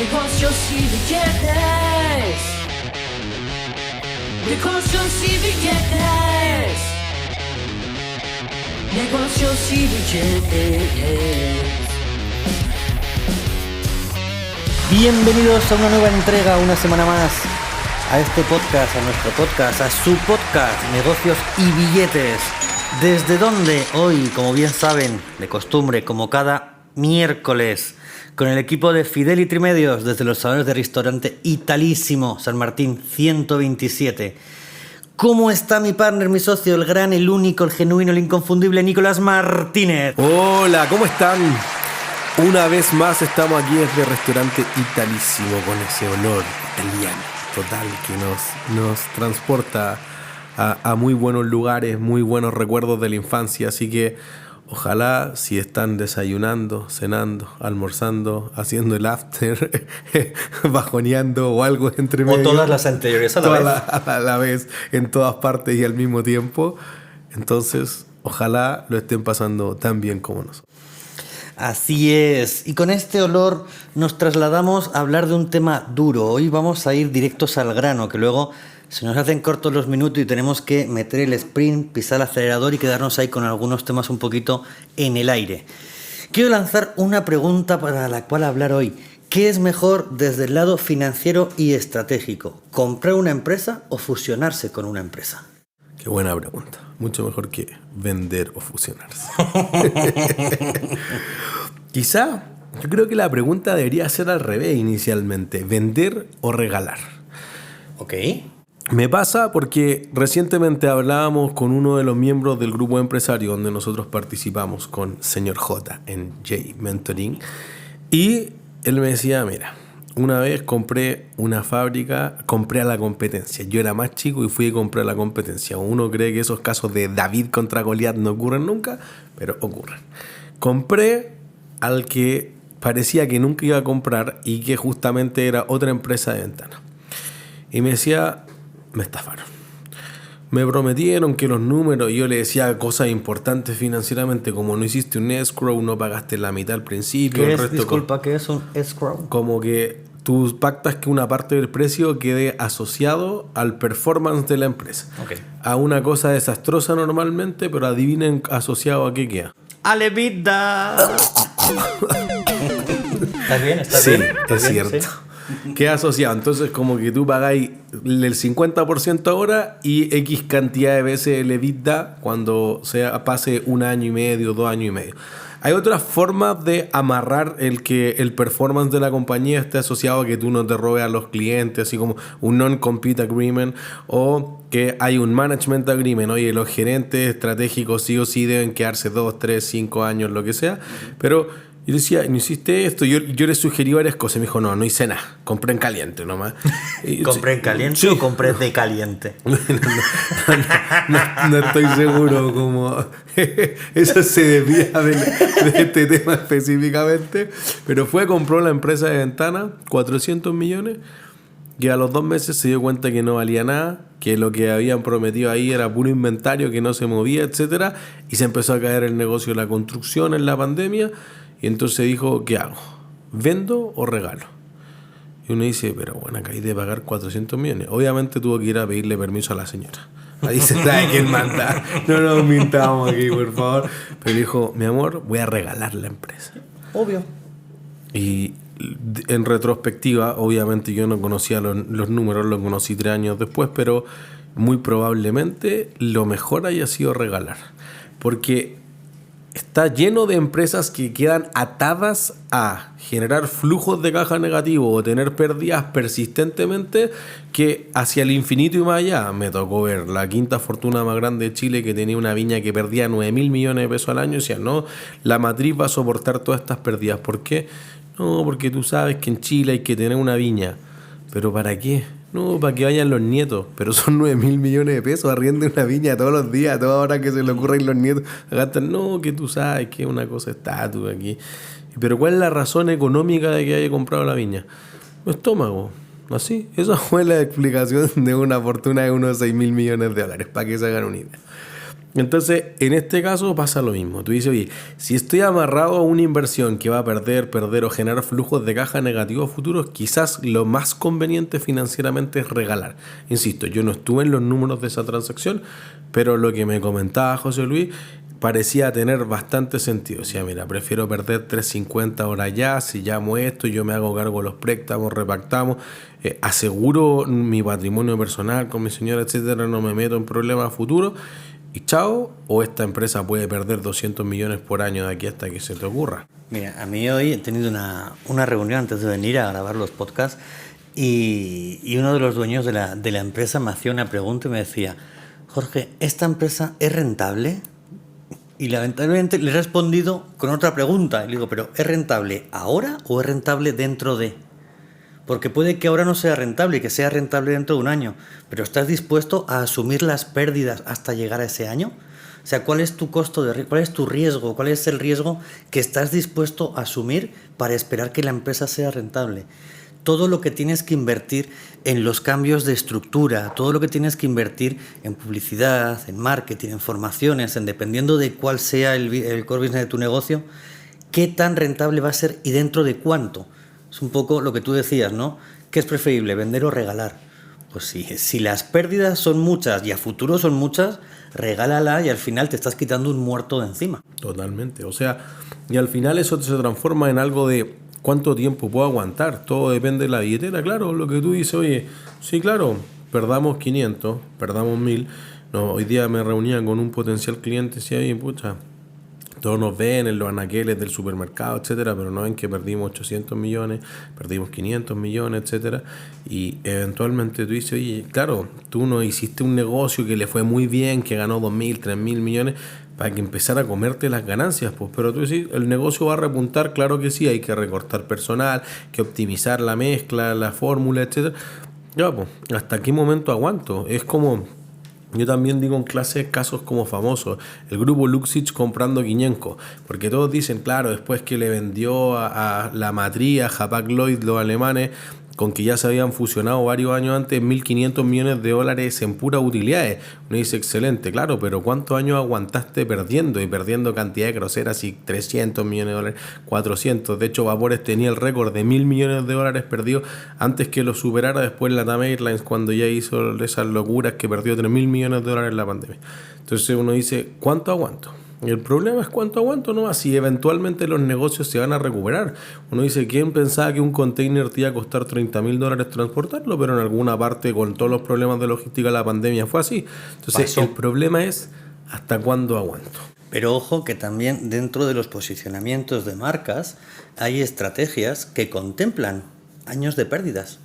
Negocios y billetes. Negocios y billetes. Negocios y billetes. Bienvenidos a una nueva entrega, una semana más, a este podcast, a nuestro podcast, a su podcast, Negocios y Billetes. ¿Desde dónde? Hoy, como bien saben, de costumbre, como cada miércoles, con el equipo de Fidelity Medios, desde los salones de restaurante Italísimo, San Martín 127. ¿Cómo está mi partner, mi socio, el gran, el único, el genuino, el inconfundible Nicolás Martínez? Hola, ¿cómo están? Una vez más estamos aquí desde Restaurante Italísimo con ese olor italiano total que nos transporta a muy buenos lugares, muy buenos recuerdos de la infancia. Así que ojalá, si están desayunando, cenando, almorzando, haciendo el after, bajoneando o algo entre medio, O todas las anteriores a la vez, en todas partes y al mismo tiempo, entonces ojalá lo estén pasando tan bien como nosotros. Así es, y con este olor nos trasladamos a hablar de un tema duro. Hoy vamos a ir directos al grano, que luego se nos hacen cortos los minutos y tenemos que meter el sprint, pisar el acelerador y quedarnos ahí con algunos temas un poquito en el aire. Quiero lanzar una pregunta para la cual hablar hoy. ¿Qué es mejor desde el lado financiero y estratégico? ¿Comprar una empresa o fusionarse con una empresa? Qué buena pregunta. Mucho mejor que vender o fusionarse. Quizá, yo creo que la pregunta debería ser al revés inicialmente. ¿Vender o regalar? Ok. Me pasa porque recientemente hablábamos con uno de los miembros del grupo empresario donde nosotros participamos con Señor J en J Mentoring. Y él me decía, mira, una vez compré una fábrica, compré a la competencia. Yo era más chico y fui a comprar a la competencia. Uno cree que esos casos de David contra Goliat no ocurren nunca, pero ocurren. Compré al que parecía que nunca iba a comprar y que justamente era otra empresa de ventana. Y me decía, me estafaron. Me prometieron que los números, y yo le decía cosas importantes financieramente, como no hiciste un escrow, no pagaste la mitad al principio. ¿Qué el es, resto disculpa, qué es un escrow? como que tú pactas que una parte del precio quede asociado al performance de la empresa. Ok. A una cosa desastrosa normalmente, pero adivinen asociado a qué queda. ¡Alevida! ¿Estás bien? ¿Estás Sí, bien? es cierto. ¿Sí? Queda asociado. Entonces como que tú pagáis el 50% ahora y X cantidad de veces el EBITDA cuando pase un año y medio, 2 años y medio. Hay otras formas de amarrar el que el performance de la compañía esté asociado a que tú no te robes a los clientes, así como un non-compete agreement, o que hay un management agreement. Oye, los gerentes estratégicos sí o sí deben quedarse 2, 3, 5 años, lo que sea. Pero yo decía, ¿no hiciste esto? Yo le sugerí varias cosas. Me dijo, no hice nada. Compré en caliente nomás. ¿Compré en caliente Sí. o compré de caliente? No estoy seguro cómo eso se desvía de este tema específicamente, pero compró la empresa de ventana 400 millones y a los 2 meses se dio cuenta que no valía nada, que lo que habían prometido ahí era puro inventario que no se movía, etcétera, y se empezó a caer el negocio de la construcción en la pandemia y entonces dijo, ¿qué hago? ¿Vendo o regalo? Y uno dice, pero bueno, acabé de pagar 400 millones. Obviamente tuvo que ir a pedirle permiso a la señora. Ahí se sabe quién manda. No nos mintamos aquí, por favor. Pero dijo, mi amor, voy a regalar la empresa. Obvio. Y en retrospectiva, obviamente yo no conocía los números, los conocí 3 años después, pero muy probablemente lo mejor haya sido regalar. Porque está lleno de empresas que quedan atadas a generar flujos de caja negativo o tener pérdidas persistentemente que hacia el infinito y más allá. Me tocó ver la quinta fortuna más grande de Chile que tenía una viña que perdía 9.000 millones de pesos al año y decía, no, la matriz va a soportar todas estas pérdidas. ¿Por qué? No, porque tú sabes que en Chile hay que tener una viña. ¿Pero para qué? No, para que vayan los nietos. Pero son 9.000 millones de pesos, arriende una viña todos los días, a toda hora que se le ocurren los nietos. Gastan, no, que tú sabes que es una cosa estatua aquí. Pero ¿cuál es la razón económica de que haya comprado la viña? El estómago. Así. Esa fue la explicación de una fortuna de unos 6.000 millones de dólares, para que se hagan una idea. Entonces, en este caso pasa lo mismo. Tú dices, oye, si estoy amarrado a una inversión que va a perder o generar flujos de caja negativos futuros, quizás lo más conveniente financieramente es regalar. Insisto, yo no estuve en los números de esa transacción, pero lo que me comentaba José Luis parecía tener bastante sentido. O sea, mira, prefiero perder 350 ahora ya, si llamo esto, yo me hago cargo de los préstamos, repactamos, aseguro mi patrimonio personal con mi señora, etcétera, no me meto en problemas futuros. Y chao, o esta empresa puede perder 200 millones por año de aquí hasta que se te ocurra. Mira, a mí hoy he tenido una reunión antes de venir a grabar los podcasts y uno de los dueños de la empresa me hacía una pregunta y me decía, Jorge, ¿esta empresa es rentable? Y lamentablemente le he respondido con otra pregunta. Y le digo, ¿pero es rentable ahora o es rentable dentro de...? Porque puede que ahora no sea rentable y que sea rentable dentro de un año, pero ¿estás dispuesto a asumir las pérdidas hasta llegar a ese año? O sea, ¿cuál es tu costo cuál es tu riesgo? ¿Cuál es el riesgo que estás dispuesto a asumir para esperar que la empresa sea rentable? Todo lo que tienes que invertir en los cambios de estructura, todo lo que tienes que invertir en publicidad, en marketing, en formaciones, en dependiendo de cuál sea el core business de tu negocio, ¿qué tan rentable va a ser y dentro de cuánto? Es un poco lo que tú decías, ¿no? ¿Qué es preferible, vender o regalar? Pues si las pérdidas son muchas y a futuro son muchas, regálala y al final te estás quitando un muerto de encima. Totalmente. O sea, y al final eso se transforma en algo de cuánto tiempo puedo aguantar. Todo depende de la billetera. Claro, lo que tú dices, oye, sí, claro, perdamos 500, perdamos 1000. No, hoy día me reunía con un potencial cliente y decía, oye, pucha, todos nos ven en los anaqueles del supermercado, etcétera, pero no ven que perdimos 800 millones, perdimos 500 millones, etcétera. Y eventualmente tú dices, oye, claro, tú no hiciste un negocio que le fue muy bien, que ganó 2.000, 3.000 millones, para que empezara a comerte las ganancias, pues. Pero tú decís, el negocio va a repuntar, claro que sí, hay que recortar personal, que optimizar la mezcla, la fórmula, etcétera. Ya, pues, ¿hasta qué momento aguanto? Es como... Yo también digo en clase casos como famosos, el grupo Luxich comprando Quiñenco, porque todos dicen, claro, después que le vendió a la matriz, a Hapag-Lloyd, los alemanes, con que ya se habían fusionado varios años antes, 1.500 millones de dólares en puras utilidades. Uno dice, excelente, claro, pero ¿cuántos años aguantaste perdiendo? Y perdiendo cantidades groseras, y 300 millones de dólares, 400. De hecho, Vapores tenía el récord de 1.000 millones de dólares perdidos antes que lo superara después LATAM Airlines, cuando ya hizo esas locuras que perdió 3.000 millones de dólares en la pandemia. Entonces uno dice, ¿cuánto aguanto? El problema es cuánto aguanto, ¿no? Así eventualmente los negocios se van a recuperar. Uno dice, ¿quién pensaba que un container te iba a costar $30.000 transportarlo? Pero en alguna parte, con todos los problemas de logística de la pandemia, fue así. Entonces, el problema es ¿hasta cuándo aguanto? Pero ojo que también dentro de los posicionamientos de marcas hay estrategias que contemplan años de pérdidas.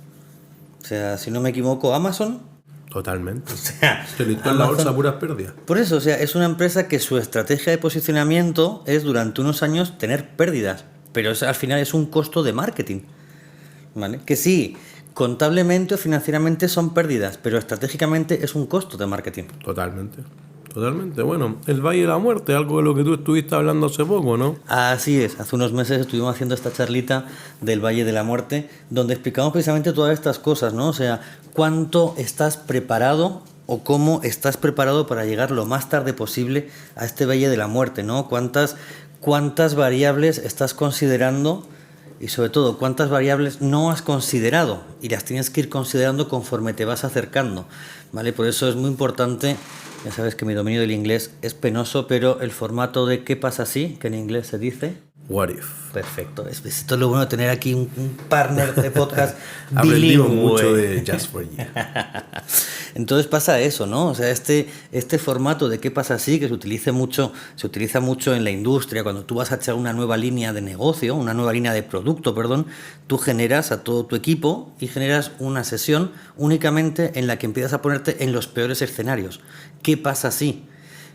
O sea, si no me equivoco, Amazon... Totalmente. O sea, se listó en la bolsa puras pérdidas. Por eso, o sea, es una empresa que su estrategia de posicionamiento es durante unos años tener pérdidas, pero al final es un costo de marketing, ¿vale? Que sí, contablemente o financieramente son pérdidas, pero estratégicamente es un costo de marketing. Totalmente. Totalmente. Bueno, el Valle de la Muerte, algo de lo que tú estuviste hablando hace poco, ¿no? Así es. Hace unos meses estuvimos haciendo esta charlita del Valle de la Muerte, donde explicamos precisamente todas estas cosas, ¿no? O sea, cuánto estás preparado o cómo estás preparado para llegar lo más tarde posible a este Valle de la Muerte, ¿no? Cuántas variables estás considerando y sobre todo cuántas variables no has considerado y las tienes que ir considerando conforme te vas acercando, ¿vale? Por eso es muy importante. Ya sabes que mi dominio del inglés es penoso, pero el formato de ¿qué pasa si?, que en inglés se dice... What if. Perfecto. Esto es lo bueno de tener aquí un partner de podcast bilingüe. Aprendimos mucho de Just for You. Entonces pasa eso, ¿no? O sea, este formato de ¿qué pasa si?, que se utiliza mucho en la industria. Cuando tú vas a echar una nueva línea de negocio, una nueva línea de producto, tú generas a todo tu equipo y generas una sesión únicamente en la que empiezas a ponerte en los peores escenarios. ¿Qué pasa si?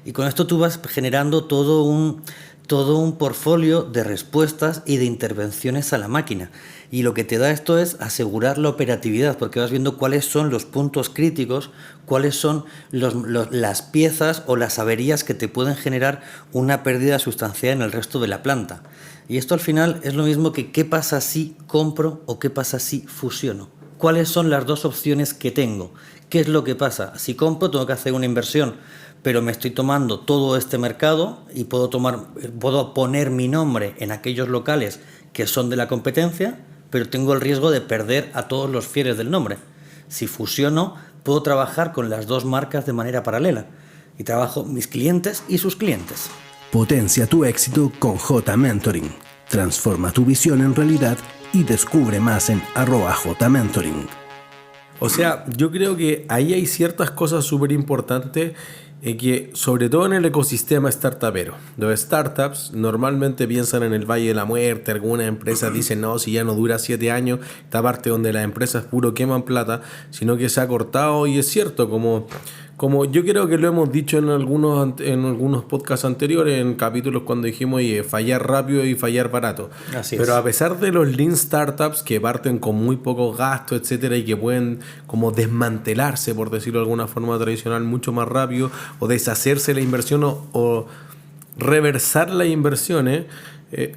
Y con esto tú vas generando todo un portfolio de respuestas y de intervenciones a la máquina. Y lo que te da esto es asegurar la operatividad, porque vas viendo cuáles son los puntos críticos, cuáles son las piezas o las averías que te pueden generar una pérdida sustancial en el resto de la planta. Y esto al final es lo mismo que ¿qué pasa si compro o qué pasa si fusiono? ¿Cuáles son las dos opciones que tengo? ¿Qué es lo que pasa? Si compro tengo que hacer una inversión pero me estoy tomando todo este mercado y puedo poner mi nombre en aquellos locales que son de la competencia, pero tengo el riesgo de perder a todos los fieles del nombre. Si fusiono, puedo trabajar con las dos marcas de manera paralela y trabajo mis clientes y sus clientes. Potencia tu éxito con J Mentoring. Transforma tu visión en realidad y descubre más en @jmentoring. O sea, yo creo que ahí hay ciertas cosas súper importantes que, sobre todo en el ecosistema startupero. Los startups normalmente piensan en el Valle de la Muerte. Algunas empresas dicen, no, si ya no dura 7 años, esta parte donde las empresas puro queman plata, sino que se ha cortado. Y es cierto, como yo creo que lo hemos dicho en algunos podcasts anteriores, en capítulos cuando dijimos, oye, fallar rápido y fallar barato. Así Pero es. a pesar de los lean startups que parten con muy pocos gastos, etcétera, y que pueden como desmantelarse, por decirlo de alguna forma tradicional, mucho más rápido, o deshacerse la inversión o reversar las inversiones,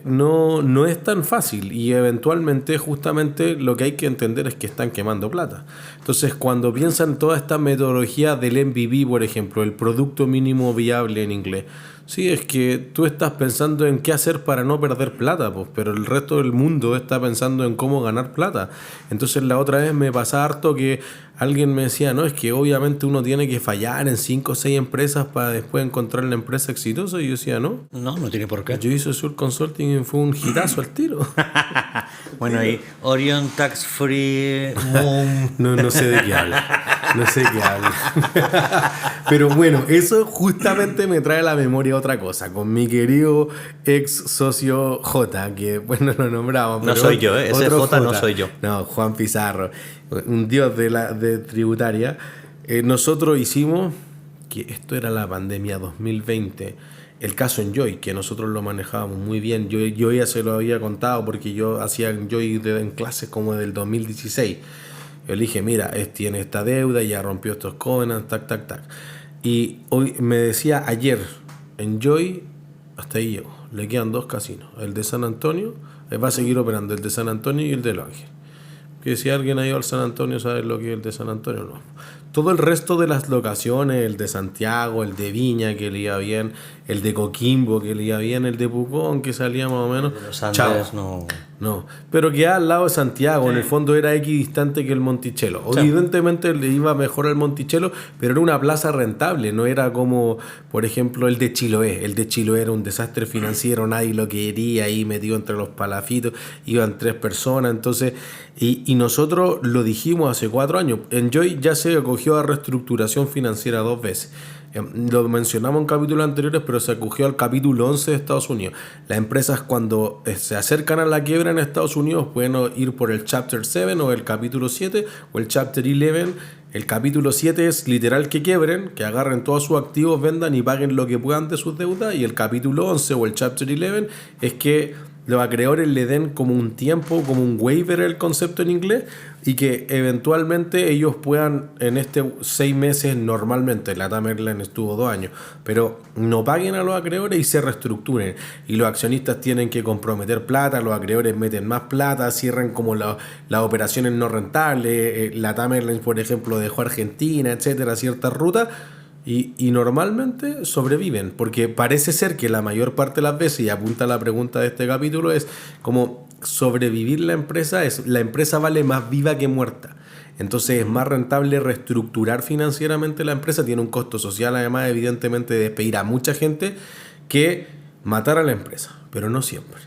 no es tan fácil, y eventualmente justamente lo que hay que entender es que están quemando plata. Entonces, cuando piensan toda esta metodología del MVP, por ejemplo, el producto mínimo viable en inglés, sí, es que tú estás pensando en qué hacer para no perder plata, pues, pero el resto del mundo está pensando en cómo ganar plata. Entonces, la otra vez me pasaba harto que alguien me decía, no, es que obviamente uno tiene que fallar en 5 o 6 empresas para después encontrar la empresa exitosa. Y yo decía, no. No tiene por qué. Yo hice Sur Consulting y fue un hitazo al tiro. Bueno, y Orion Tax Free Moon. No sé de qué habla. No sé de qué habla. Pero bueno, eso justamente me trae a la memoria otra cosa. Con mi querido ex socio J, que bueno, lo nombramos. No soy yo, ese otro J no soy yo. No, Juan Pizarro, un dios de tributaria. Nosotros hicimos, que esto era la pandemia 2020, el caso Enjoy, que nosotros lo manejábamos muy bien. Yo ya se lo había contado porque yo hacía Enjoy en clases como del 2016. Yo le dije, mira, tiene esta deuda, ya rompió estos covenants, tac. Y hoy me decía ayer, Enjoy, hasta ahí llegó. Le quedan 2 casinos. El de San Antonio, va a seguir operando el de San Antonio y el de Los Ángeles. Que si alguien ha ido al San Antonio sabe lo que es el de San Antonio, no. Todo el resto de las locaciones, el de Santiago, el de Viña, que le iba bien, el de Coquimbo, que le iba bien, el de Pucón, que salía más o menos. Los Andes No, pero quedaba al lado de Santiago, en el fondo era distante que el Monticello. Evidentemente le iba mejor al Monticello, pero era una plaza rentable, no era como, por ejemplo, el de Chiloé. El de Chiloé era un desastre financiero, nadie lo quería, ahí metido entre los palafitos, iban 3 personas, entonces, y nosotros lo dijimos hace 4 años. Enjoy ya se acogió a reestructuración financiera 2 veces. Lo mencionamos en capítulos anteriores, pero se acogió al capítulo 11 de Estados Unidos. Las empresas cuando se acercan a la quiebra en Estados Unidos pueden ir por el Chapter 7 o el capítulo 7 o el Chapter 11. El capítulo 7 es literal que quiebren, que agarren todos sus activos, vendan y paguen lo que puedan de sus deudas. Y el capítulo 11 o el Chapter 11 es que los acreedores le den como un tiempo, como un waiver, el concepto en inglés, y que eventualmente ellos puedan en 6 meses normalmente, la Latam Airlines estuvo 2 años, pero no paguen a los acreedores y se reestructuren. Y los accionistas tienen que comprometer plata, los acreedores meten más plata, cierran como las operaciones no rentables. La Latam Airlines, por ejemplo, dejó Argentina, etcétera, ciertas rutas. Y normalmente sobreviven, porque parece ser que la mayor parte de las veces, y apunta a la pregunta de este capítulo, es como sobrevivir la empresa vale más viva que muerta. Entonces es más rentable reestructurar financieramente la empresa, tiene un costo social además evidentemente de despedir a mucha gente, que matar a la empresa, pero no siempre.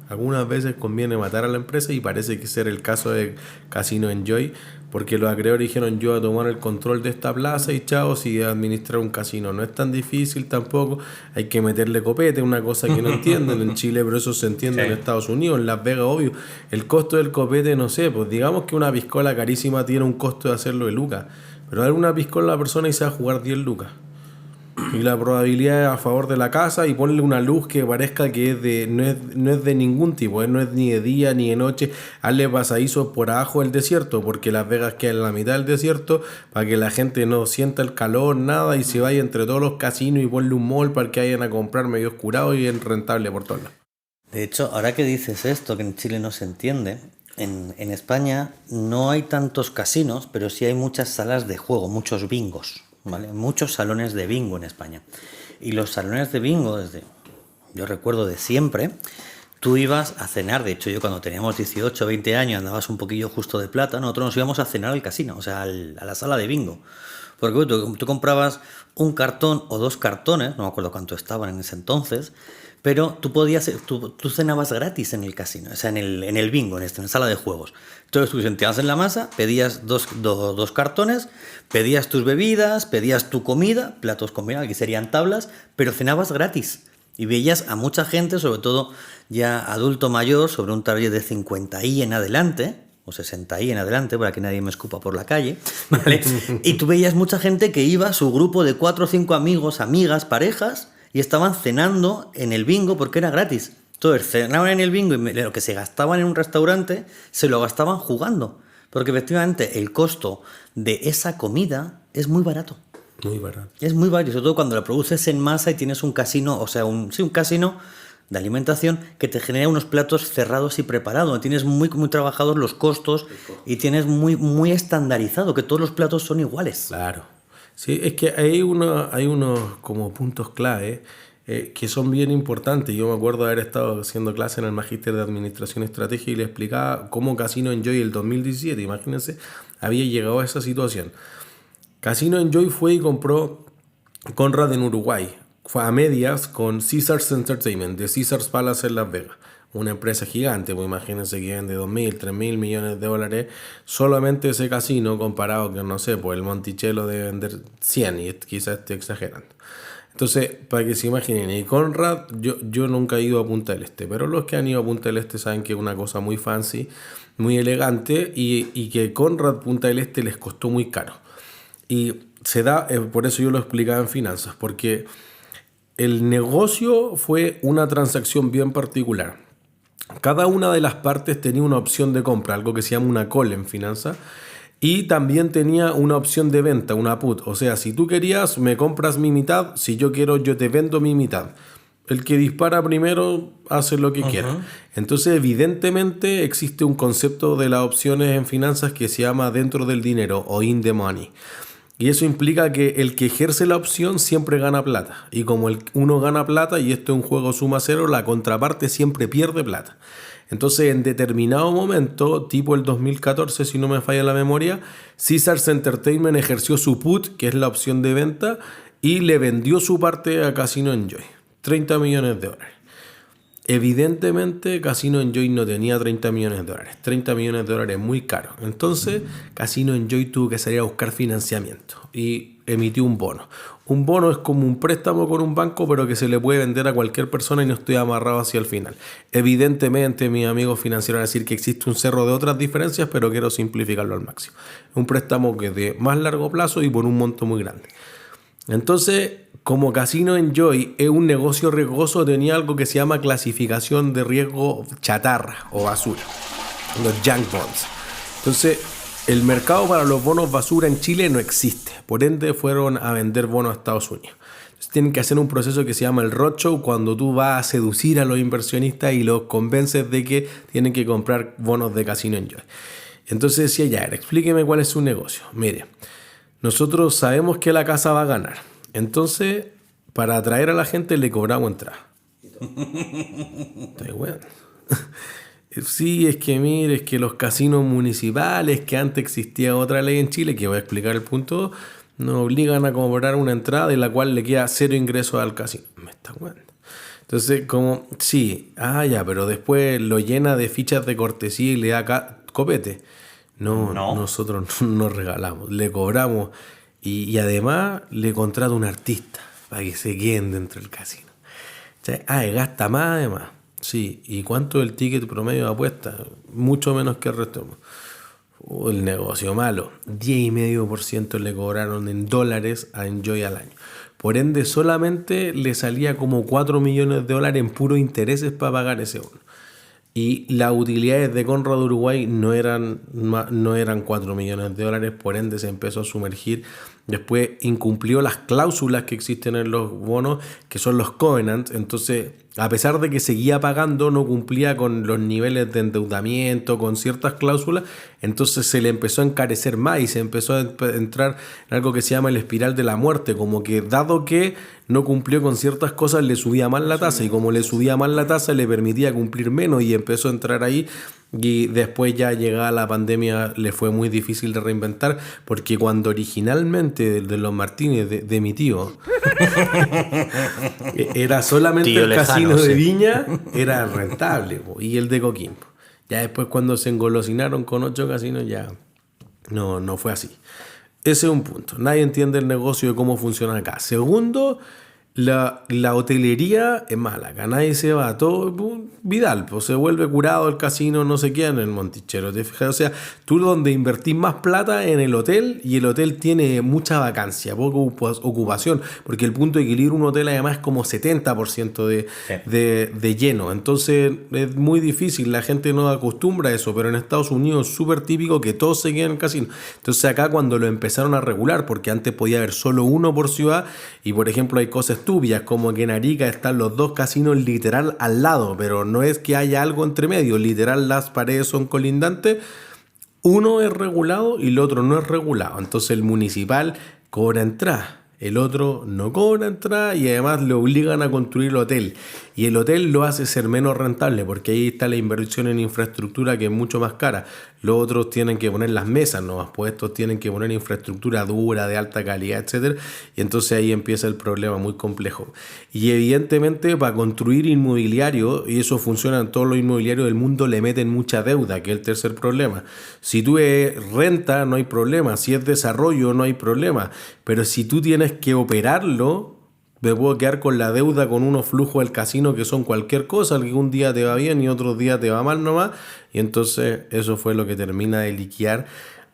Algunas veces conviene matar a la empresa y parece que ser el caso de Casino Enjoy, porque los acreedores dijeron, yo voy a tomar el control de esta plaza y chao, si administrar un casino no es tan difícil tampoco, hay que meterle copete, una cosa que no entienden en Chile, pero eso se entiende en Estados Unidos, en Las Vegas, obvio. El costo del copete, no sé, pues digamos que una piscola carísima tiene un costo de hacerlo de lucas, pero dar una piscola a la persona y se va a jugar 10 lucas. Y la probabilidad es a favor de la casa, y ponle una luz que parezca que no es de ningún tipo, no es ni de día ni de noche. Hazle pasadizos por abajo del desierto, porque Las Vegas queda en la mitad del desierto, para que la gente no sienta el calor, nada, y se vaya entre todos los casinos, y ponle un mall para que vayan a comprar medio oscurado y es rentable por todos lados. De hecho, ahora que dices esto, que en Chile no se entiende, en España no hay tantos casinos, pero sí hay muchas salas de juego, muchos bingos. ¿vale? Muchos salones de bingo en España. Y los salones de bingo, yo recuerdo de siempre, tú ibas a cenar. De hecho, yo cuando teníamos 18 o 20 años andabas un poquillo justo de plata, nosotros nos íbamos a cenar al casino, o sea, a la sala de bingo. Porque bueno, tú comprabas un cartón o 2 cartones, no me acuerdo cuánto estaban en ese entonces, pero tú cenabas gratis en el casino, o sea, en el bingo, en la sala de juegos. Entonces tú sentabas en la masa, pedías dos cartones, pedías tus bebidas, pedías tu comida, platos combinados, aquí serían tablas, pero cenabas gratis. Y veías a mucha gente, sobre todo ya adulto mayor, sobre un target de 50i en adelante, o 60i en adelante, para que nadie me escupa por la calle, ¿vale? Y tú veías mucha gente que iba, su grupo de 4 o 5 amigos, amigas, parejas, y estaban cenando en el bingo porque era gratis. Entonces cenaban en el bingo y lo que se gastaban en un restaurante se lo gastaban jugando, porque efectivamente el costo de esa comida es muy barato. Muy barato. Es muy barato, sobre todo cuando la produces en masa y tienes un casino, o sea, un casino de alimentación que te genera unos platos cerrados y preparados. Tienes muy trabajados los costos y tienes muy estandarizado, que todos los platos son iguales. Claro. Sí, es que hay unos como puntos clave que son bien importantes. Yo me acuerdo de haber estado haciendo clase en el Magíster de Administración Estratégica y le explicaba cómo Casino Enjoy el 2017, imagínense, había llegado a esa situación. Casino Enjoy fue y compró Conrad en Uruguay. Fue a medias con Caesars Entertainment, de Caesars Palace en Las Vegas. Una empresa gigante, pues imagínense que vende 2.000, 3.000 millones de dólares. Solamente ese casino comparado con, no sé, pues el Monticello debe vender 100 y quizás estoy exagerando. Entonces, para que se imaginen, y Conrad, yo nunca he ido a Punta del Este, pero los que han ido a Punta del Este saben que es una cosa muy fancy, muy elegante y que Conrad Punta del Este les costó muy caro. Y se da, por eso yo lo explicaba en finanzas, porque el negocio fue una transacción bien particular. Cada una de las partes tenía una opción de compra, algo que se llama una call en finanzas, y también tenía una opción de venta, una put. O sea, si tú querías, me compras mi mitad, si yo quiero, yo te vendo mi mitad. El que dispara primero hace lo que quiera. Entonces, evidentemente, existe un concepto de las opciones en finanzas que se llama dentro del dinero o in the money. Y eso implica que el que ejerce la opción siempre gana plata. Y como uno gana plata, y esto es un juego suma cero, la contraparte siempre pierde plata. Entonces, en determinado momento, tipo el 2014, si no me falla la memoria, Caesars Entertainment ejerció su put, que es la opción de venta, y le vendió su parte a Casino Enjoy. 30 millones de dólares. Evidentemente, Casino Enjoy no tenía 30 millones de dólares. 30 millones de dólares es muy caro. Entonces, Casino Enjoy tuvo que salir a buscar financiamiento y emitió un bono. Un bono es como un préstamo con un banco, pero que se le puede vender a cualquier persona y no estoy amarrado hacia el final. Evidentemente, mis amigos financieros van a decir que existe un cerro de otras diferencias, pero quiero simplificarlo al máximo. Un préstamo que es de más largo plazo y por un monto muy grande. Entonces, como Casino Enjoy es un negocio riesgoso, tenía algo que se llama clasificación de riesgo chatarra o basura, los junk bonds. Entonces, el mercado para los bonos basura en Chile no existe, por ende fueron a vender bonos a Estados Unidos. Entonces, tienen que hacer un proceso que se llama el roadshow, cuando tú vas a seducir a los inversionistas y los convences de que tienen que comprar bonos de Casino Enjoy. Entonces decía, ya, explíqueme cuál es su negocio. Mire, nosotros sabemos que la casa va a ganar. Entonces, para atraer a la gente le cobramos entrada. Estoy bueno. Sí, es que mire, es que los casinos municipales, que antes existía otra ley en Chile, que voy a explicar el punto, nos obligan a cobrar una entrada en la cual le queda 0 ingresos al casino. Me está bueno. Entonces, como, sí, ya, pero después lo llena de fichas de cortesía y le da copete. No, nosotros nos regalamos, le cobramos y además le contrata un artista para que se queden dentro del casino. Y gasta más además. Sí, ¿y cuánto es el ticket promedio de apuesta? Mucho menos que el resto. El negocio malo. 10,5% le cobraron en dólares a Enjoy al año. Por ende, solamente le salía como 4 millones de dólares en puros intereses para pagar ese bono. Y las utilidades de Conrad Uruguay no eran 4 millones de dólares, por ende se empezó a sumergir después incumplió las cláusulas que existen en los bonos, que son los covenants. Entonces, a pesar de que seguía pagando, no cumplía con los niveles de endeudamiento, con ciertas cláusulas, entonces se le empezó a encarecer más y se empezó a entrar en algo que se llama el espiral de la muerte, como que dado que no cumplió con ciertas cosas, le subía más la tasa, y como le subía más la tasa, le permitía cumplir menos, y empezó a entrar ahí. Y después, ya llegada la pandemia, le fue muy difícil de reinventar, porque cuando originalmente de los Martínez, de mi tío, era solamente Tío el lejano, casino de sí. Viña, era rentable, y el de Coquimbo. Ya después, cuando se engolosinaron con 8 casinos, ya no fue así. Ese es un punto. Nadie entiende el negocio de cómo funciona acá. Segundo, la hotelería es mala. Acá nadie se va. Todo Vidal, pues se vuelve curado el casino, no sé qué, en el Monticello. ¿Te fijas? O sea, tú donde invertís más plata en el hotel, y el hotel tiene mucha vacancia, poca ocupación, porque el punto de equilibrio un hotel además es como 70% de lleno. Entonces es muy difícil, la gente no acostumbra a eso, pero en Estados Unidos es súper típico que todos se queden en el casino. Entonces acá, cuando lo empezaron a regular, porque antes podía haber solo uno por ciudad, y por ejemplo hay cosas turbias como que en Arica están los 2 casinos literal al lado, pero no es que haya algo entre medio, literal las paredes son colindantes. Uno es regulado y el otro no es regulado, entonces el municipal cobra entrada, el otro no cobra entrada, y además le obligan a construir el hotel, y el hotel lo hace ser menos rentable, porque ahí está la inversión en infraestructura, que es mucho más cara. Los otros tienen que poner las mesas nomás, pues estos tienen que poner infraestructura dura, de alta calidad, etcétera, y entonces ahí empieza el problema muy complejo. Y evidentemente, para construir inmobiliario, y eso funciona en todos los inmobiliarios del mundo, le meten mucha deuda, que es el tercer problema. Si tú renta, no hay problema. Si es desarrollo, no hay problema. Pero si tú tienes que operarlo, me puedo quedar con la deuda, con unos flujos del casino que son cualquier cosa, que un día te va bien y otro día te va mal nomás, y entonces eso fue lo que termina de liquear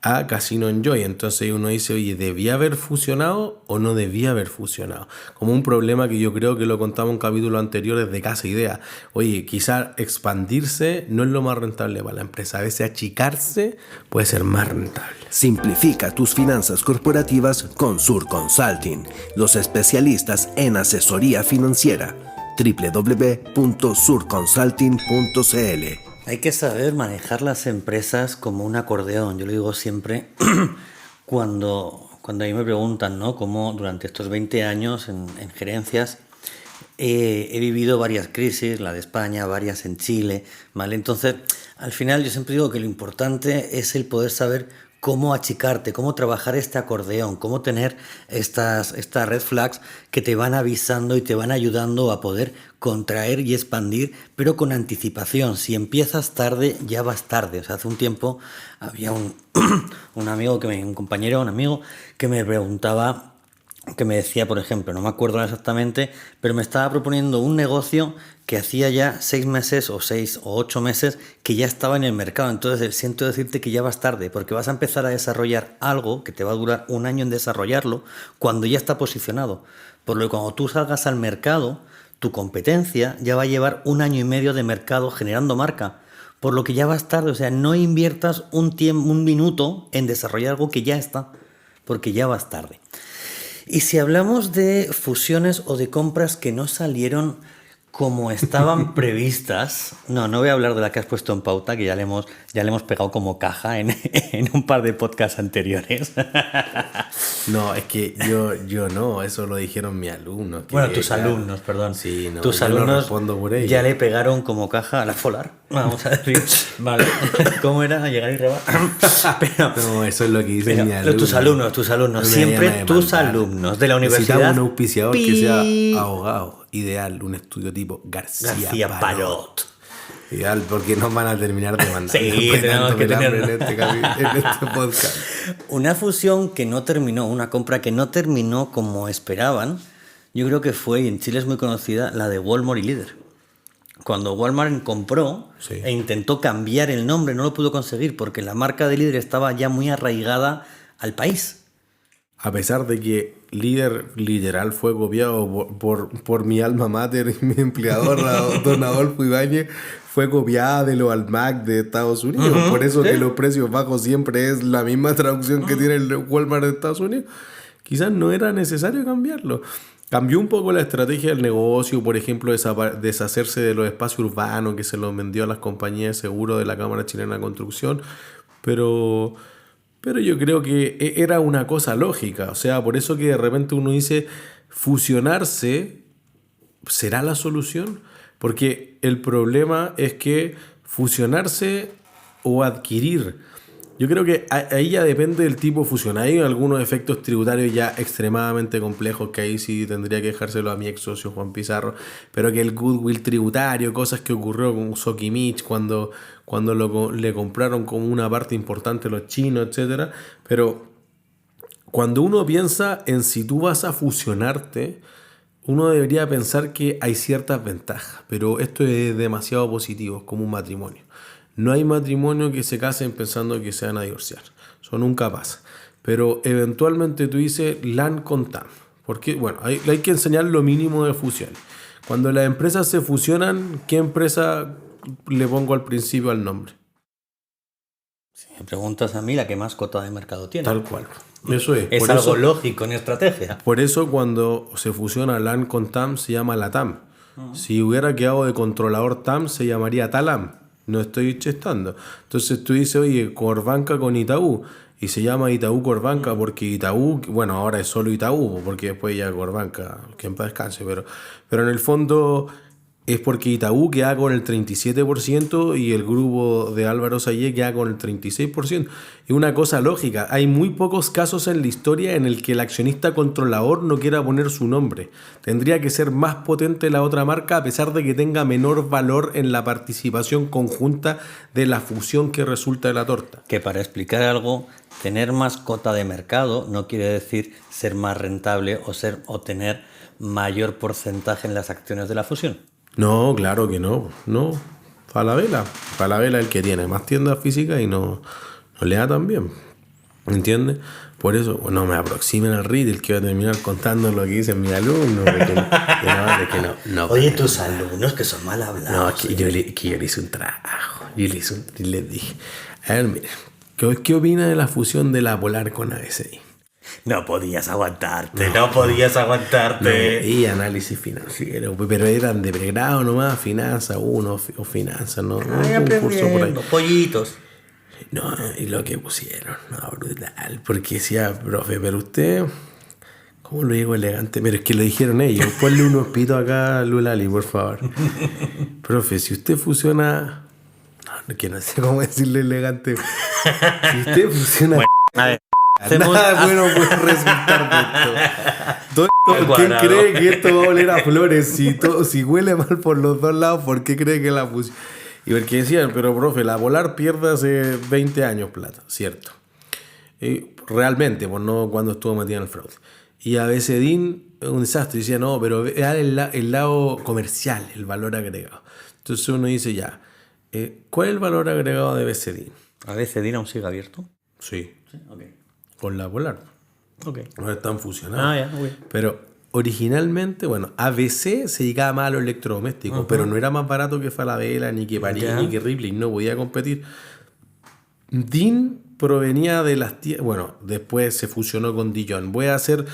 a Casino Enjoy. Entonces uno dice, oye, ¿debía haber fusionado o no debía haber fusionado? Como un problema que yo creo que lo contamos en capítulos anteriores de Casa Idea. Oye, quizás expandirse no es lo más rentable para la empresa, a veces achicarse puede ser más rentable. Simplifica tus finanzas corporativas con Sur Consulting, los especialistas en asesoría financiera. www.surconsulting.cl. Hay que saber manejar las empresas como un acordeón. Yo lo digo siempre cuando a mí me preguntan, ¿no?, cómo durante estos 20 años en gerencias he vivido varias crisis, la de España, varias en Chile, ¿vale? Entonces, al final yo siempre digo que lo importante es el poder saber cómo achicarte, cómo trabajar este acordeón, cómo tener estas red flags que te van avisando y te van ayudando a poder contraer y expandir, pero con anticipación. Si empiezas tarde, ya vas tarde. O sea, hace un tiempo había un amigo, un amigo que me preguntaba, que me decía, por ejemplo, no me acuerdo exactamente, pero me estaba proponiendo un negocio que hacía ya 6 meses o 6 o 8 meses que ya estaba en el mercado. Entonces siento decirte que ya vas tarde, porque vas a empezar a desarrollar algo que te va a durar 1 año en desarrollarlo cuando ya está posicionado. Por lo que cuando tú salgas al mercado, tu competencia ya va a llevar 1 año y medio de mercado generando marca. Por lo que ya vas tarde. O sea, no inviertas un minuto en desarrollar algo que ya está, porque ya vas tarde. Y si hablamos de fusiones o de compras que no salieron como estaban previstas, no voy a hablar de la que has puesto en pauta, que ya le hemos pegado como caja en un par de podcasts anteriores. No, es que yo no, eso lo dijeron mis alumnos. Bueno, tus alumnos, perdón. Sí, no, tus yo no alumnos respondo por ello. ya le pegaron como caja a la Folar, vamos a decir. Vale, ¿cómo era? Llegar y rebar. Pero, No, eso es lo que dicen mis alumnos. tus alumnos, No me siempre vayan a tus demandar. alumnos de la universidad. Necesitamos un auspiciador que sea Pi- abogado. Ideal, un estudio tipo García Parot. Ideal, porque nos van a terminar demandando. Sí, tenemos que tener- en este podcast. Una fusión que no terminó, una compra que no terminó como esperaban, yo creo que fue, y en Chile es muy conocida, la de Walmart y Líder. Cuando Walmart compró Sí. e intentó cambiar el nombre, no lo pudo conseguir porque la marca de Líder estaba ya muy arraigada al país. A pesar de que Líder literal fue copiado por mi alma mater y mi empleador, don Adolfo Ibáñez, fue copiada de los Almac de Estados Unidos. Por eso ¿sí? que los precios bajos siempre es la misma traducción que tiene el Walmart de Estados Unidos. quizás no era necesario cambiarlo. Cambió un poco la estrategia del negocio, por ejemplo, deshacerse de los espacios urbanos que se los vendió a las compañías de seguro de la Cámara Chilena de Construcción, pero yo creo que era una cosa lógica. O sea, por eso que de repente uno dice, fusionarse ¿será la solución? Porque el problema es que fusionarse o adquirir, yo creo que ahí ya depende del tipo de fusión. Hay algunos efectos tributarios ya extremadamente complejos que ahí sí tendría que dejárselo a mi ex socio Juan Pizarro, pero que el goodwill tributario, cosas que ocurrió con Sokimich cuando le compraron como una parte importante los chinos, etcétera. Pero cuando uno piensa en si tú vas a fusionarte, uno debería pensar que hay ciertas ventajas, pero esto es demasiado positivo, es como un matrimonio. No hay matrimonio que se casen pensando que se van a divorciar. Eso nunca pasa. Pero eventualmente tú dices LAN con TAM. Porque, bueno, hay que enseñar lo mínimo de fusiones. Cuando las empresas se fusionan, ¿qué empresa le pongo al principio al nombre? Si me preguntas a mí, la que más cota de mercado tiene. Tal cual. Eso es. Es Por algo eso, lógico en estrategia. por eso cuando se fusiona LAN con TAM se llama LATAM. Si hubiera quedado de controlador TAM se llamaría TALAM. No estoy chestando. Entonces tú dices, oye, Corbanca con Itaú. Y se llama Itaú Corbanca porque Itaú, bueno, ahora es solo Itaú, porque después ya Corbanca, que en paz descanse. Pero en el fondo es porque Itaú queda con el 37% y el grupo de Álvaro Sayé queda con el 36%. Es una cosa lógica. Hay muy pocos casos en la historia en el que el accionista controlador no quiera poner su nombre. Tendría que ser más potente la otra marca a pesar de que tenga menor valor en la participación conjunta de la fusión que resulta de la torta. Que para explicar algo, tener más cota de mercado no quiere decir ser más rentable o tener mayor porcentaje en las acciones de la fusión. No, claro que no. No. Falabella es el que tiene más tiendas físicas y no le da tan bien. ¿Entiendes? Por eso no me aproximen al retail, que voy a terminar contando lo que dicen mis alumnos. No, Oye, tus alumnos que son mal hablados. No, es que yo le hice un trabajo. Y les dije, a ver, mira, ¿qué opina de la fusión de la Polar con ABCI? No podías aguantarte. Y análisis financiero, pero eran de pregrado nomás, finanzas 1 o finanzas, no un curso por ahí. Pollitos. No, y lo que pusieron, no, brutal, porque decía, profe, pero usted, ¿cómo lo digo elegante? Pero es que lo dijeron ellos, ponle unos pitos acá a Lulali, por favor. Profe, si usted fusiona, no, que no sé cómo decirle elegante, si usted fusiona... Bueno, a ver. Nada bueno puede resultar de esto. ¿Quién cree que esto va a oler a flores? Si huele mal por los dos lados, ¿por qué cree que la fusión? Y porque decían, pero profe, la Polar pierde hace 20 años plata, cierto. Realmente, pues no cuando estuvo metida en el fraude. Y a BCDIN, un desastre. Decía, no, pero el lado comercial, el valor agregado. Entonces uno dice, ya, ¿cuál es el valor agregado de BCDIN? ¿A BCDIN aún sigue abierto? Sí. Sí, ok. Con la Polar. Ok. Ahora están fusionados. Ya, ok. Pero originalmente, bueno, ABC se dedicaba más a los electrodomésticos, pero no era más barato que Falabella, ni que París, ni que Ripley, no podía competir. DIN provenía de las tiendas, bueno, después se fusionó con Dijon. Voy a hacer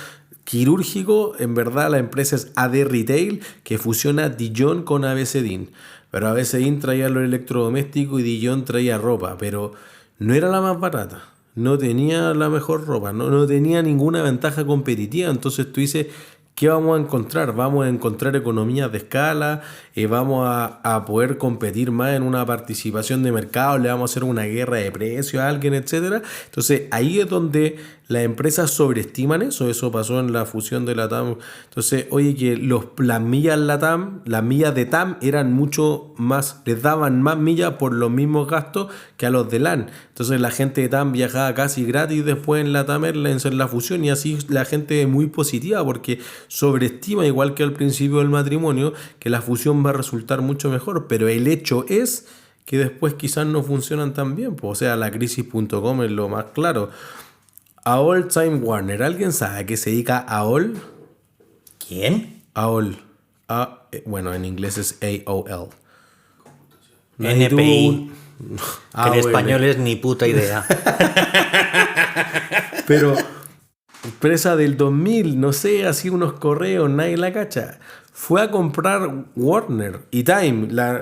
quirúrgico, en verdad la empresa es AD Retail, que fusiona Dijon con ABC DIN. Pero ABC DIN traía los electrodomésticos y Dijon traía ropa, pero no era la más barata. No tenía la mejor ropa, no tenía ninguna ventaja competitiva. Entonces tú dices, ¿qué vamos a encontrar? Vamos a encontrar economías de escala, vamos a poder competir más en una participación de mercado, le vamos a hacer una guerra de precios a alguien, etcétera. Entonces ahí es donde las empresas sobreestiman eso pasó en la fusión de la TAM. Entonces, oye, que las millas las millas de TAM eran mucho más, les daban más millas por los mismos gastos que a los de LAN. Entonces la gente de TAM viajaba casi gratis después en la TAM Airlines en la fusión, y así la gente es muy positiva porque sobreestima, igual que al principio del matrimonio, que la fusión va a resultar mucho mejor, pero el hecho es que después quizás no funcionan tan bien. Pues, o sea, la crisis.com es lo más claro. AOL Time Warner, ¿alguien sabe a qué se dedica AOL? ¿Quién? AOL. Bueno, en inglés es AOL. NPI. Que en español es ni puta idea. Pero empresa del 2000, no sé, así unos correos, nadie la cacha. Fue a comprar Warner y Time, la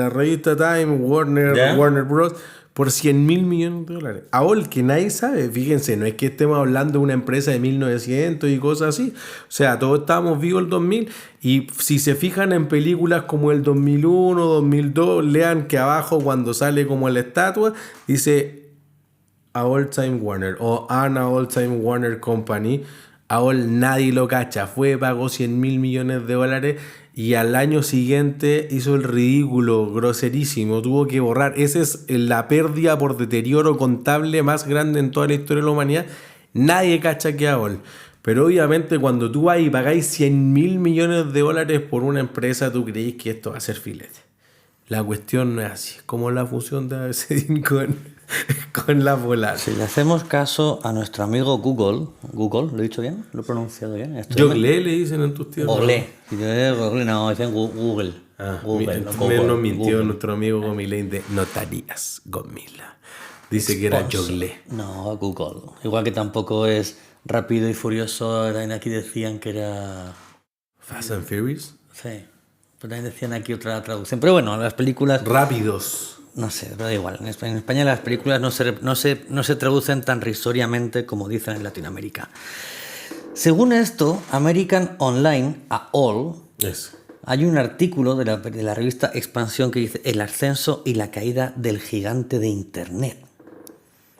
revista Time, Warner, ¿Ya? Warner Bros. Por 100.000 millones de dólares. Ahora que nadie sabe, fíjense, no es que estemos hablando de una empresa de 1900 y cosas así. O sea, todos estábamos vivos el 2000 y si se fijan en películas como el 2001, 2002, lean que abajo cuando sale como la estatua, dice a All Time Warner o an All Time Warner Company. Ahora nadie lo cacha. Pagó 100.000 millones de dólares y al año siguiente hizo el ridículo, groserísimo. Tuvo que borrar. Esa es la pérdida por deterioro contable más grande en toda la historia de la humanidad. Nadie cacha que AOL. Pero obviamente cuando tú vas y pagáis 100.000 millones de dólares por una empresa, tú creís que esto va a ser filete. La cuestión no es así. Es como la fusión de ABCDIN con la Polar. Si le hacemos caso a nuestro amigo Google, ¿lo he dicho bien? ¿Lo he pronunciado bien? Google le dicen en tus tierras. Google, no, dicen Google. Google, no Google. Nos mintió Google. nuestro amigo Gomilén de Notarías Gomila. Dice que era Google. No, Google. Igual que tampoco es Rápido y Furioso. También aquí decían que era... Fast and Furious. Sí. Pero también decían aquí otra traducción. Pero bueno, las películas... Rápidos. No sé, pero da igual. En España las películas no se traducen tan risoriamente como dicen en Latinoamérica. Según esto, American Online, AOL, Eso. hay un artículo de la revista Expansión que dice el ascenso y la caída del gigante de Internet.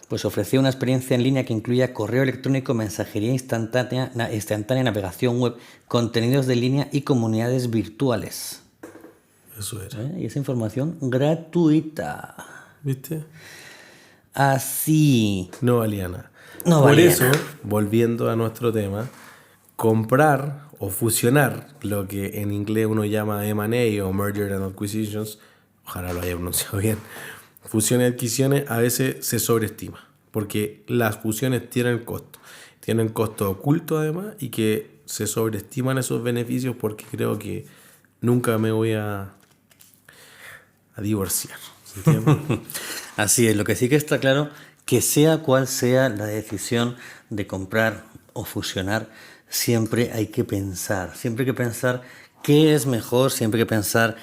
Pues ofrecía una experiencia en línea que incluía correo electrónico, mensajería instantánea, navegación web, contenidos de línea y comunidades virtuales. Eso era. Y esa información gratuita. ¿Viste? Así. No valía nada. No Por valía eso, nada. volviendo a nuestro tema, comprar o fusionar lo que en inglés uno llama M&A o Merger and Acquisitions, ojalá lo haya pronunciado bien, fusiones y adquisiciones a veces se sobreestima, porque las fusiones tienen costo oculto además y que se sobreestiman esos beneficios porque creo que nunca me voy a divorciar. ¿Se entiende? Así es, lo que sí que está claro, que sea cual sea la decisión de comprar o fusionar, siempre hay que pensar qué es mejor, siempre hay que pensar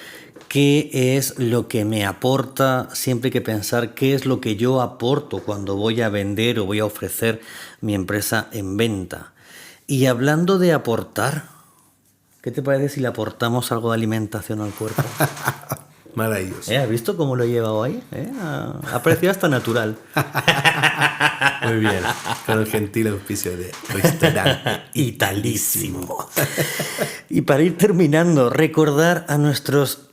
qué es lo que me aporta, siempre hay que pensar qué es lo que yo aporto cuando voy a vender o voy a ofrecer mi empresa en venta. Y hablando de aportar, ¿qué te parece si le aportamos algo de alimentación al cuerpo? Maravilloso. ¿Has visto cómo lo he llevado ahí? Ha parecido hasta natural. Muy bien. Con el gentil auspicio de Restaurante Italísimo. Y para ir terminando, recordar a nuestros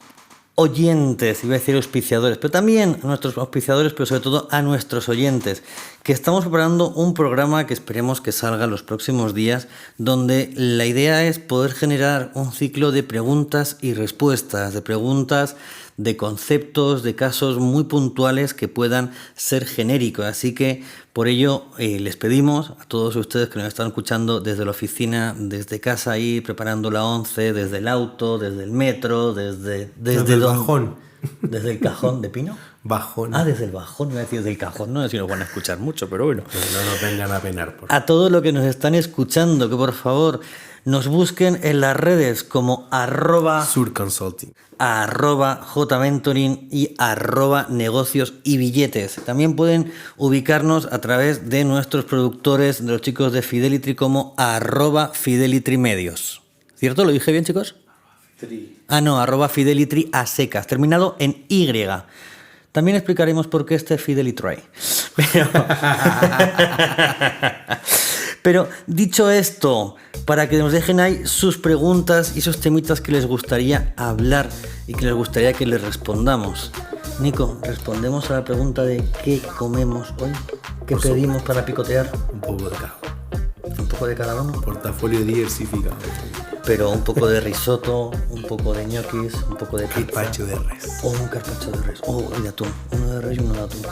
oyentes, iba a decir auspiciadores, pero también a nuestros auspiciadores, pero sobre todo a nuestros oyentes, que estamos preparando un programa que esperemos que salga los próximos días, donde la idea es poder generar un ciclo de preguntas y respuestas, de preguntas, de conceptos, de casos muy puntuales que puedan ser genéricos. Así que por ello les pedimos a todos ustedes que nos están escuchando desde la oficina, desde casa ahí preparando la 11, desde el auto, desde el metro, desde el bajón. ¿Desde el cajón de Pino? Bajón. Desde el bajón, iba a decir desde el cajón, no sé si nos van a escuchar mucho, pero bueno. Pero no nos vengan a penar. Por A todos los que nos están escuchando, que por favor nos busquen en las redes como Sur Consulting. @jmentoring y @negocios y billetes. También pueden ubicarnos a través de nuestros productores, de los chicos de Fidelity, como @Fidelity Medios. ¿Cierto? ¿Lo dije bien, chicos? @Fidelity a secas, terminado en Y. También explicaremos por qué este Fidelity Try. Pero dicho esto, para que nos dejen ahí sus preguntas y esos temitas que les gustaría hablar y que les gustaría que les respondamos. Nico, ¿respondemos a la pregunta de qué comemos hoy? ¿Qué pedimos para picotear? Un poco de cada uno. Un poco de cada uno. Portafolio diversificado. Pero un poco de risotto, un poco de ñoquis, un poco de pizza. Carpaccio de res. O un carpaccio de res. O de atún. Uno de res y uno de atún.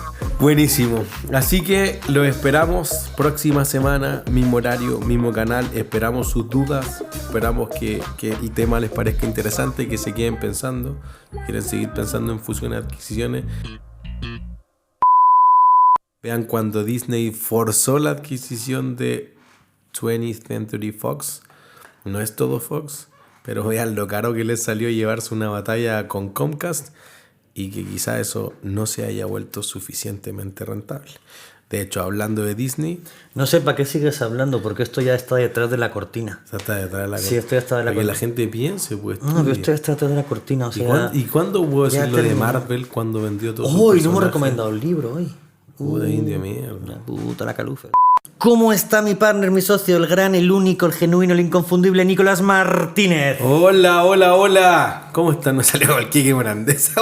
Buenísimo. Así que lo esperamos próxima semana, mismo horario, mismo canal. Esperamos sus dudas. Esperamos que el tema les parezca interesante, que se queden pensando. Quieren seguir pensando en fusiones y adquisiciones. Vean cuando Disney forzó la adquisición de 20th Century Fox. No es todo Fox, pero vean lo caro que les salió llevarse una batalla con Comcast y que quizá eso no se haya vuelto suficientemente rentable. De hecho, hablando de Disney... No sé para qué sigues hablando, porque esto ya está detrás de la cortina. Está detrás de la Sí, esto ya está de la para que la cortina. gente piense, pues. No, pero esto ya está detrás de la cortina, o sea... ¿Y cuándo puedo ya decir lo de terminó. Marvel cuando vendió todo su ¡Uy! No hemos personaje? recomendado el libro hoy. Puta indio mierda. La puta la calufa. ¿Cómo está mi partner, mi socio, el gran, el único, el genuino, el inconfundible Nicolás Martínez? Hola, hola, hola. ¿Cómo están? No salió cualquier grandeza.